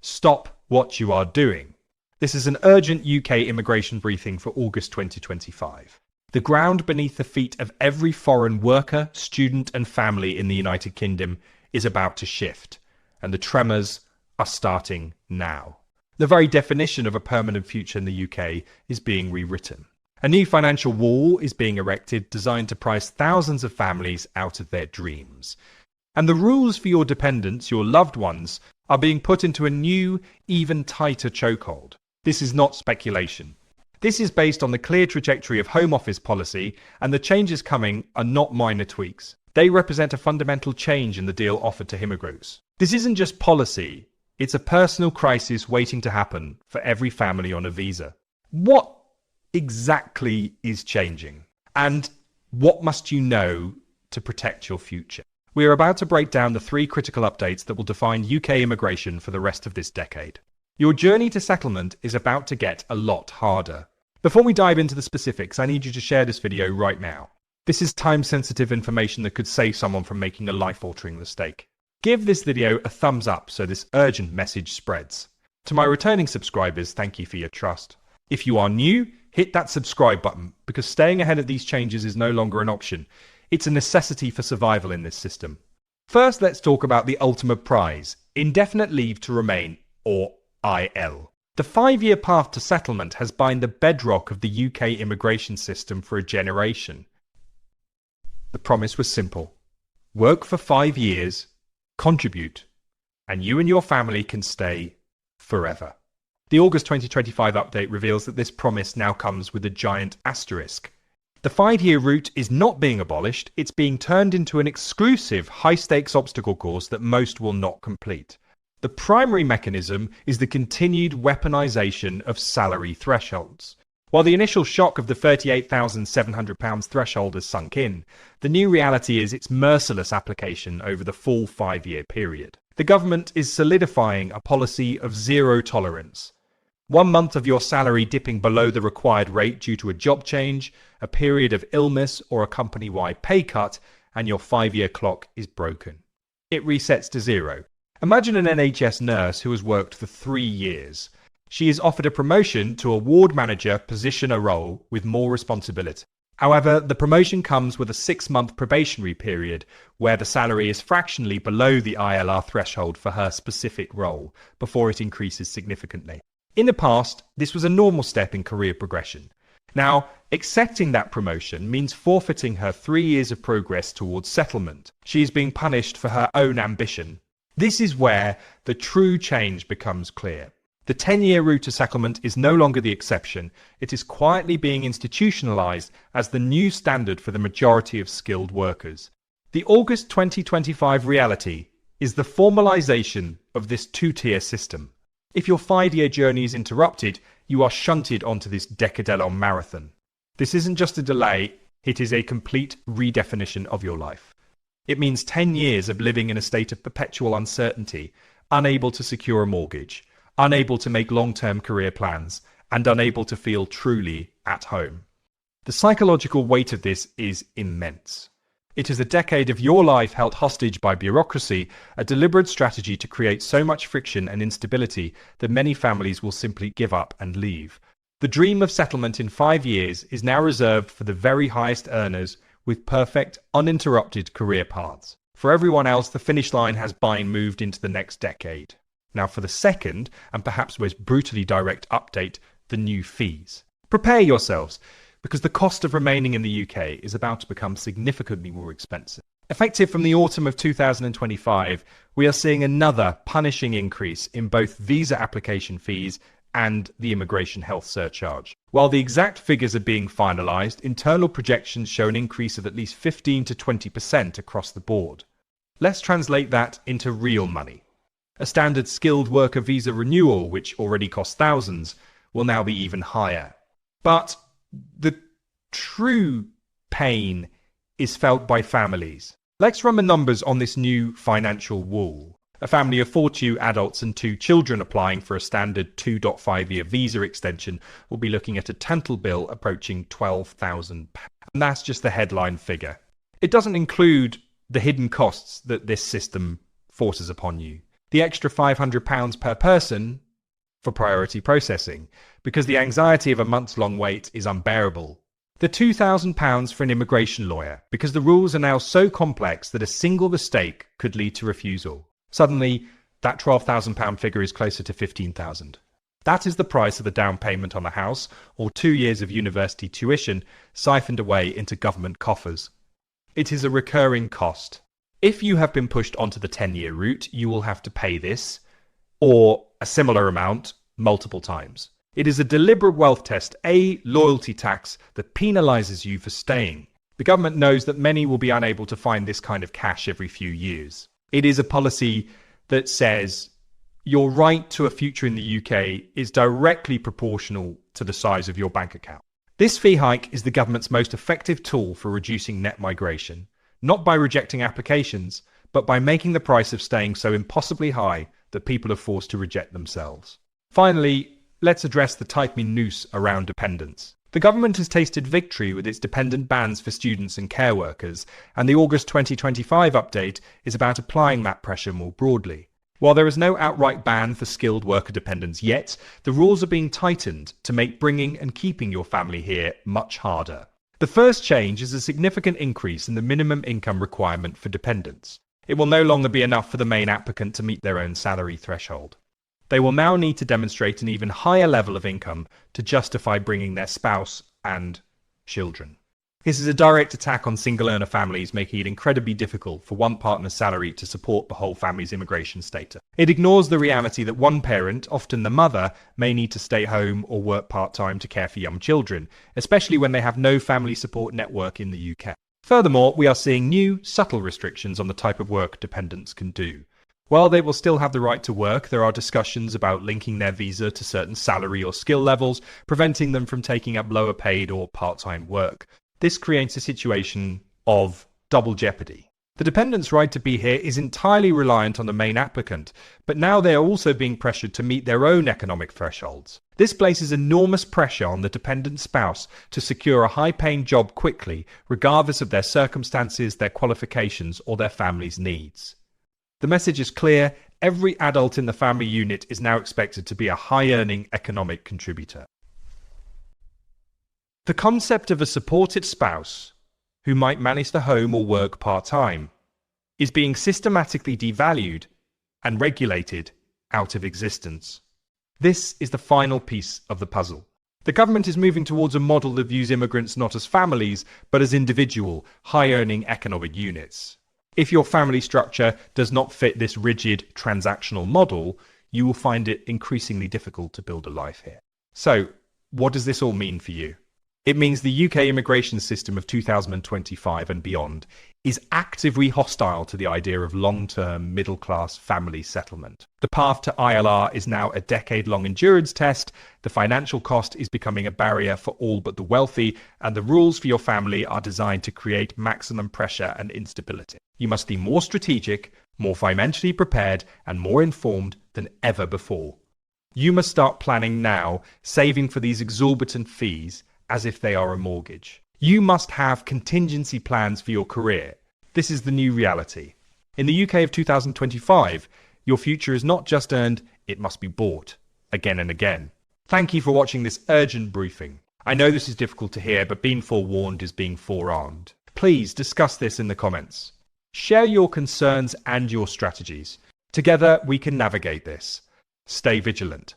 Stop what you are doing. This is an urgent UK immigration briefing for August 2025. The ground beneath the feet of every foreign worker, student and family in the United Kingdom is about to shift, and the tremors are starting now. The very definition of a permanent future in the UK is being rewritten. A new financial wall is being erected designed to price thousands of families out of their dreams. And the rules for your dependents, your loved ones, are being put into a new, even tighter chokehold. This is not speculation. This is based on the clear trajectory of Home Office policy, and the changes coming are not minor tweaks. They represent a fundamental change in the deal offered to immigrants. This isn't just policy, it's a personal crisis waiting to happen for every family on a visa. What exactly is changing? And what must you know to protect your future? We are about to break down the 3 critical updates that will define UK immigration for the rest of this decade. Your journey to settlement is about to get a lot harder. Before we dive into the specifics, I need you to share this video right now. This is time-sensitive information that could save someone from making a life-altering mistake. Give this video a thumbs up so this urgent message spreads. To my returning subscribers, thank you for your trust. If you are new, hit that subscribe button, because staying ahead of these changes is no longer an option. It's a necessity for survival in this system. First, let's talk about the ultimate prize, indefinite leave to remain, or IL. The 5-year path to settlement has been the bedrock of the UK immigration system for a generation. The promise was simple. Work for 5 years, contribute, and you and your family can stay forever. The August 2025 update reveals that this promise now comes with a giant asterisk. The 5-year route is not being abolished, it's being turned into an exclusive high-stakes obstacle course that most will not complete. The primary mechanism is the continued weaponisation of salary thresholds. While the initial shock of the £38,700 threshold has sunk in, the new reality is its merciless application over the full 5-year period. The government is solidifying a policy of zero tolerance. 1 month of your salary dipping below the required rate due to a job change, a period of illness, or a company-wide pay cut, and your 5-year clock is broken. It resets to zero. Imagine an NHS nurse who has worked for 3 years. She is offered a promotion to a ward manager position, a role with more responsibility. However, the promotion comes with a 6-month probationary period where the salary is fractionally below the ILR threshold for her specific role before it increases significantly. In the past, this was a normal step in career progression. Now, accepting that promotion means forfeiting her 3 years of progress towards settlement. She is being punished for her own ambition. This is where the true change becomes clear. The 10-year route to settlement is no longer the exception. It is quietly being institutionalized as the new standard for the majority of skilled workers. The August 2025 reality is the formalization of this 2-tier system. If your 5-year journey is interrupted, you are shunted onto this decade-long marathon. This isn't just a delay, it is a complete redefinition of your life. It means 10 years of living in a state of perpetual uncertainty, unable to secure a mortgage, unable to make long-term career plans, and unable to feel truly at home. The psychological weight of this is immense. It is a decade of your life held hostage by bureaucracy, a deliberate strategy to create so much friction and instability that many families will simply give up and leave. The dream of settlement in 5 years is now reserved for the very highest earners with perfect, uninterrupted career paths. For everyone else, the finish line has been moved into the next decade. Now for the second, and perhaps most brutally direct update, the new fees. Prepare yourselves, because the cost of remaining in the UK is about to become significantly more expensive. Effective from the autumn of 2025, we are seeing another punishing increase in both visa application fees and the immigration health surcharge. While the exact figures are being finalised, internal projections show an increase of at least 15 to 20% across the board. Let's translate that into real money. A standard skilled worker visa renewal, which already costs thousands, will now be even higher. But the true pain is felt by families. Let's run the numbers on this new financial wall. A family of 42 adults and 2 children applying for a standard 2.5-year visa extension will be looking at a total bill approaching £12,000. And that's just the headline figure. It doesn't include the hidden costs that this system forces upon you. The extra £500 per person for priority processing, because the anxiety of a months-long wait is unbearable. The £2,000 for an immigration lawyer, because the rules are now so complex that a single mistake could lead to refusal. Suddenly, that £12,000 figure is closer to £15,000. That is the price of the down payment on a house or 2 years of university tuition siphoned away into government coffers. It is a recurring cost. If you have been pushed onto the 10-year route, you will have to pay this, or a similar amount, multiple times. It is a deliberate wealth test, a loyalty tax that penalizes you for staying. The government knows that many will be unable to find this kind of cash every few years. It is a policy that says your right to a future in the UK is directly proportional to the size of your bank account. This fee hike is the government's most effective tool for reducing net migration, not by rejecting applications, but by making the price of staying so impossibly high that people are forced to reject themselves. Finally, let's address the tightening noose around dependents. The government has tasted victory with its dependent bans for students and care workers, and the August 2025 update is about applying that pressure more broadly. While there is no outright ban for skilled worker dependents yet, the rules are being tightened to make bringing and keeping your family here much harder. The first change is a significant increase in the minimum income requirement for dependents. It will no longer be enough for the main applicant to meet their own salary threshold. They will now need to demonstrate an even higher level of income to justify bringing their spouse and children. This is a direct attack on single-earner families, making it incredibly difficult for one partner's salary to support the whole family's immigration status. It ignores the reality that one parent, often the mother, may need to stay home or work part-time to care for young children, especially when they have no family support network in the UK. Furthermore, we are seeing new, subtle restrictions on the type of work dependents can do. While they will still have the right to work, there are discussions about linking their visa to certain salary or skill levels, preventing them from taking up lower paid or part-time work. This creates a situation of double jeopardy. The dependent's right to be here is entirely reliant on the main applicant, but now they are also being pressured to meet their own economic thresholds. This places enormous pressure on the dependent spouse to secure a high-paying job quickly, regardless of their circumstances, their qualifications, or their family's needs. The message is clear: every adult in the family unit is now expected to be a high-earning economic contributor. The concept of a supported spouse who might manage the home or work part-time is being systematically devalued and regulated out of existence. This is the final piece of the puzzle. The government is moving towards a model that views immigrants not as families, but as individual, high-earning economic units. If your family structure does not fit this rigid transactional model, you will find it increasingly difficult to build a life here. So, what does this all mean for you? It means the UK immigration system of 2025 and beyond is actively hostile to the idea of long-term middle-class family settlement. The path to ILR is now a decade-long endurance test, the financial cost is becoming a barrier for all but the wealthy, and the rules for your family are designed to create maximum pressure and instability. You must be more strategic, more financially prepared, and more informed than ever before. You must start planning now, saving for these exorbitant fees as if they are a mortgage. You must have contingency plans for your career. This is the new reality. In the UK of 2025, your future is not just earned, it must be bought, again and again. Thank you for watching this urgent briefing. I know this is difficult to hear, but being forewarned is being forearmed. Please discuss this in the comments. Share your concerns and your strategies. Together, we can navigate this. Stay vigilant.